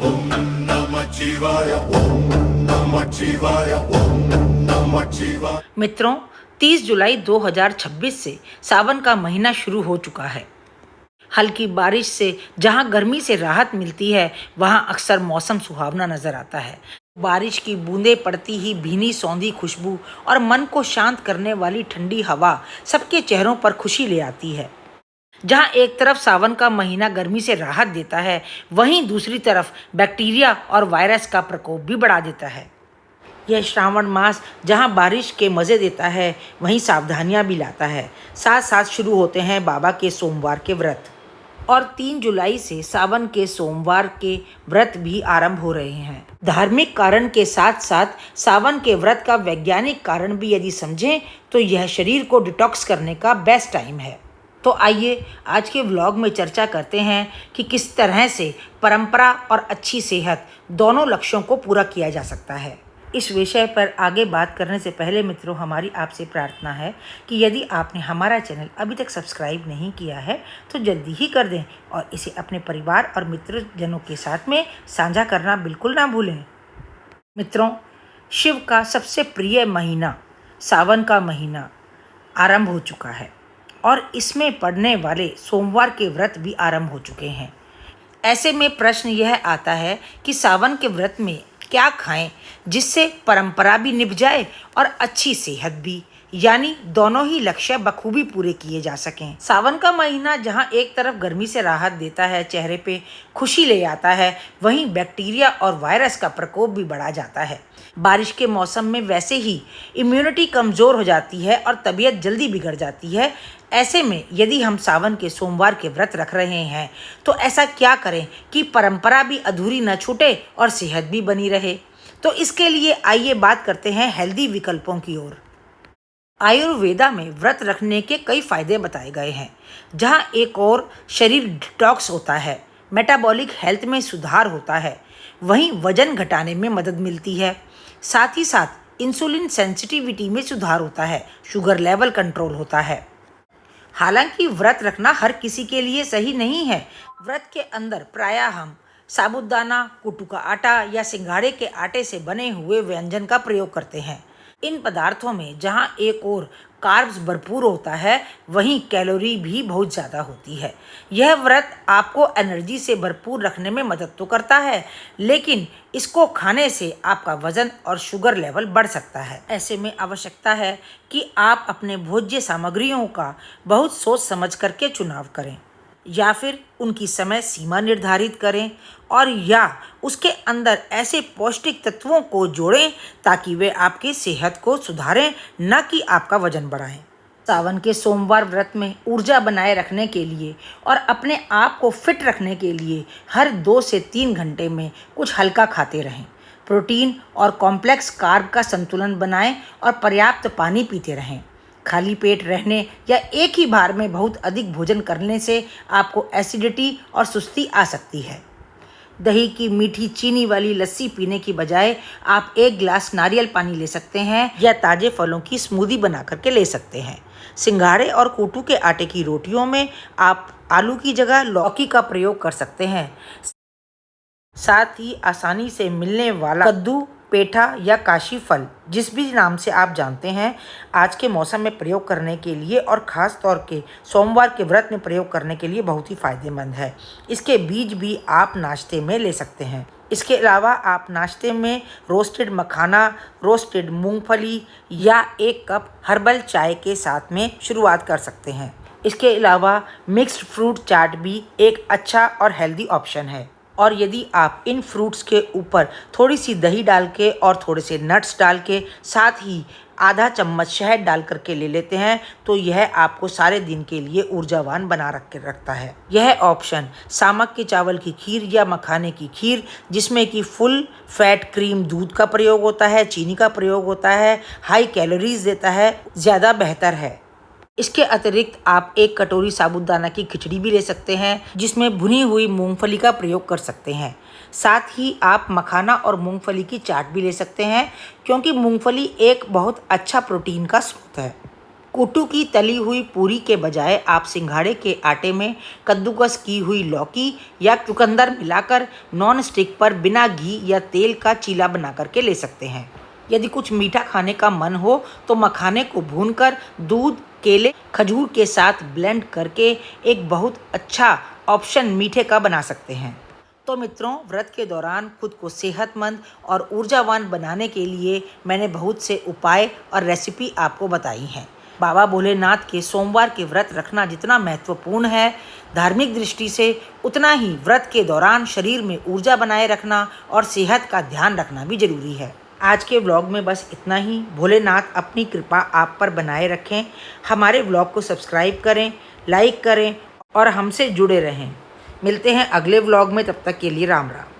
ओम नमः शिवाय ओम नमः शिवाय ओम नमः शिवाय। मित्रों, 30 जुलाई 2026 से सावन का महीना शुरू हो चुका है। हल्की बारिश से जहां गर्मी से राहत मिलती है, वहां अक्सर मौसम सुहावना नजर आता है। बारिश की बूंदें पड़ती ही भीनी सौंधी खुशबू और मन को शांत करने वाली ठंडी हवा सबके चेहरों पर खुशी ले आती है। जहां एक तरफ सावन का महीना गर्मी से राहत देता है, वहीं दूसरी तरफ बैक्टीरिया और वायरस का प्रकोप भी बढ़ा देता है। यह श्रावण मास जहां बारिश के मज़े देता है, वहीं सावधानियां भी लाता है। साथ साथ शुरू होते हैं बाबा के सोमवार के व्रत, और 3 जुलाई से सावन के सोमवार के व्रत भी आरंभ हो रहे हैं। धार्मिक कारण के साथ साथ सावन के व्रत का वैज्ञानिक कारण भी यदि समझें तो यह शरीर को डिटॉक्स करने का बेस्ट टाइम है। तो आइए आज के व्लॉग में चर्चा करते हैं कि किस तरह से परंपरा और अच्छी सेहत दोनों लक्ष्यों को पूरा किया जा सकता है। इस विषय पर आगे बात करने से पहले मित्रों, हमारी आपसे प्रार्थना है कि यदि आपने हमारा चैनल अभी तक सब्सक्राइब नहीं किया है तो जल्दी ही कर दें और इसे अपने परिवार और मित्रजनों के साथ में साझा करना बिल्कुल ना भूलें। मित्रों, शिव का सबसे प्रिय महीना सावन का महीना आरंभ हो चुका है और इसमें पड़ने वाले सोमवार के व्रत भी आरंभ हो चुके हैं। ऐसे में प्रश्न यह आता है कि सावन के व्रत में क्या खाएं जिससे परंपरा भी निभ जाए और अच्छी सेहत भी, यानी दोनों ही लक्ष्य बखूबी पूरे किए जा सकें। सावन का महीना जहां एक तरफ गर्मी से राहत देता है, चेहरे पे खुशी ले आता है, वहीं बैक्टीरिया और वायरस का प्रकोप भी बढ़ा जाता है। बारिश के मौसम में वैसे ही इम्यूनिटी कमज़ोर हो जाती है और तबीयत जल्दी बिगड़ जाती है। ऐसे में यदि हम सावन के सोमवार के व्रत रख रहे हैं तो ऐसा क्या करें कि परंपरा भी अधूरी न छूटे और सेहत भी बनी रहे। तो इसके लिए आइए बात करते हैं हेल्दी विकल्पों की ओर। आयुर्वेदा में व्रत रखने के कई फायदे बताए गए हैं। जहां एक और शरीर डिटॉक्स होता है, मेटाबॉलिक हेल्थ में सुधार होता है, वहीं वजन घटाने में मदद मिलती है। साथ ही साथ इंसुलिन सेंसिटिविटी में सुधार होता है, शुगर लेवल कंट्रोल होता है। हालांकि व्रत रखना हर किसी के लिए सही नहीं है। व्रत के अंदर प्रायः हम साबूदाना, कुट्टू का आटा या सिंघाड़े के आटे से बने हुए व्यंजन का प्रयोग करते हैं। इन पदार्थों में जहां एक और कार्ब्स भरपूर होता है, वहीं कैलोरी भी बहुत ज़्यादा होती है। यह व्रत आपको एनर्जी से भरपूर रखने में मदद तो करता है, लेकिन इसको खाने से आपका वजन और शुगर लेवल बढ़ सकता है। ऐसे में आवश्यकता है कि आप अपने भोज्य सामग्रियों का बहुत सोच समझ करके चुनाव करें, या फिर उनकी समय सीमा निर्धारित करें, और या उसके अंदर ऐसे पौष्टिक तत्वों को जोड़ें ताकि वे आपकी सेहत को सुधारें, न कि आपका वजन बढ़ाएं। सावन के सोमवार व्रत में ऊर्जा बनाए रखने के लिए और अपने आप को फिट रखने के लिए हर 2 से 3 घंटे में कुछ हल्का खाते रहें। प्रोटीन और कॉम्प्लेक्स कार्ब का संतुलन बनाएं और पर्याप्त पानी पीते रहें। खाली पेट रहने या एक ही बार में बहुत अधिक भोजन करने से आपको एसिडिटी और सुस्ती आ सकती है। दही की मीठी चीनी वाली लस्सी पीने की बजाय आप 1 गिलास नारियल पानी ले सकते हैं या ताज़े फलों की स्मूदी बना करके ले सकते हैं। सिंघाड़े और कोटू के आटे की रोटियों में आप आलू की जगह लौकी का प्रयोग कर सकते हैं। साथ ही आसानी से मिलने वाला कद्दू, पेठा या काशी फल, जिस भी नाम से आप जानते हैं, आज के मौसम में प्रयोग करने के लिए और ख़ास तौर के सोमवार के व्रत में प्रयोग करने के लिए बहुत ही फ़ायदेमंद है। इसके बीज भी आप नाश्ते में ले सकते हैं। इसके अलावा आप नाश्ते में रोस्टेड मखाना, रोस्टेड मूंगफली या 1 कप हर्बल चाय के साथ में शुरुआत कर सकते हैं। इसके अलावा मिक्स्ड फ्रूट चाट भी एक अच्छा और हेल्दी ऑप्शन है। और यदि आप इन फ्रूट्स के ऊपर थोड़ी सी दही डाल के और थोड़े से नट्स डाल के साथ ही आधा चम्मच शहद डाल करके ले लेते हैं तो यह आपको सारे दिन के लिए ऊर्जावान बना रखता है। यह ऑप्शन सामक के चावल की खीर या मखाने की खीर, जिसमें कि फुल फैट क्रीम दूध का प्रयोग होता है, चीनी का प्रयोग होता है, हाई कैलोरीज देता है, ज़्यादा बेहतर है। इसके अतिरिक्त आप 1 कटोरी साबूदाना की खिचड़ी भी ले सकते हैं, जिसमें भुनी हुई मूंगफली का प्रयोग कर सकते हैं। साथ ही आप मखाना और मूंगफली की चाट भी ले सकते हैं, क्योंकि मूंगफली एक बहुत अच्छा प्रोटीन का स्रोत है। कुट्टू की तली हुई पूरी के बजाय आप सिंघाड़े के आटे में कद्दूकस की हुई लौकी या चुकंदर मिलाकर नॉन स्टिक पर बिना घी या तेल का चीला बना करके ले सकते हैं। यदि कुछ मीठा खाने का मन हो तो मखाने को भूनकर दूध, केले, खजूर के साथ ब्लेंड करके एक बहुत अच्छा ऑप्शन मीठे का बना सकते हैं। तो मित्रों, व्रत के दौरान खुद को सेहतमंद और ऊर्जावान बनाने के लिए मैंने बहुत से उपाय और रेसिपी आपको बताई हैं। बाबा भोलेनाथ के सोमवार के व्रत रखना जितना महत्वपूर्ण है, धार्मिक दृष्टि से उतना ही व्रत के दौरान शरीर में ऊर्जा बनाए रखना और सेहत का ध्यान रखना भी जरूरी है। आज के व्लॉग में बस इतना ही। भोलेनाथ अपनी कृपा आप पर बनाए रखें। हमारे व्लॉग को सब्सक्राइब करें, लाइक करें और हमसे जुड़े रहें। मिलते हैं अगले व्लॉग में, तब तक के लिए राम राम।